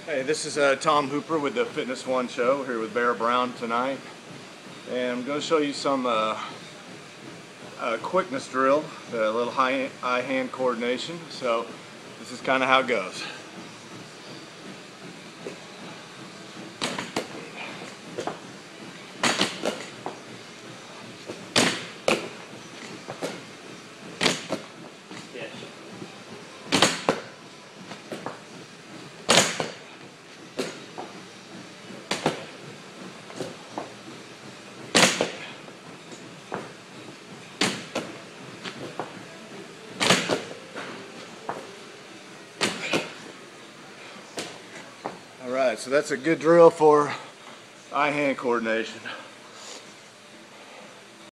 Hey, this is Tom Hooper with the Fitness One Show here with Bear Brown tonight, and I'm going to show you some quickness drill, a little eye-hand coordination. So this is kind of how it goes. Alright, so that's a good drill for eye-hand coordination.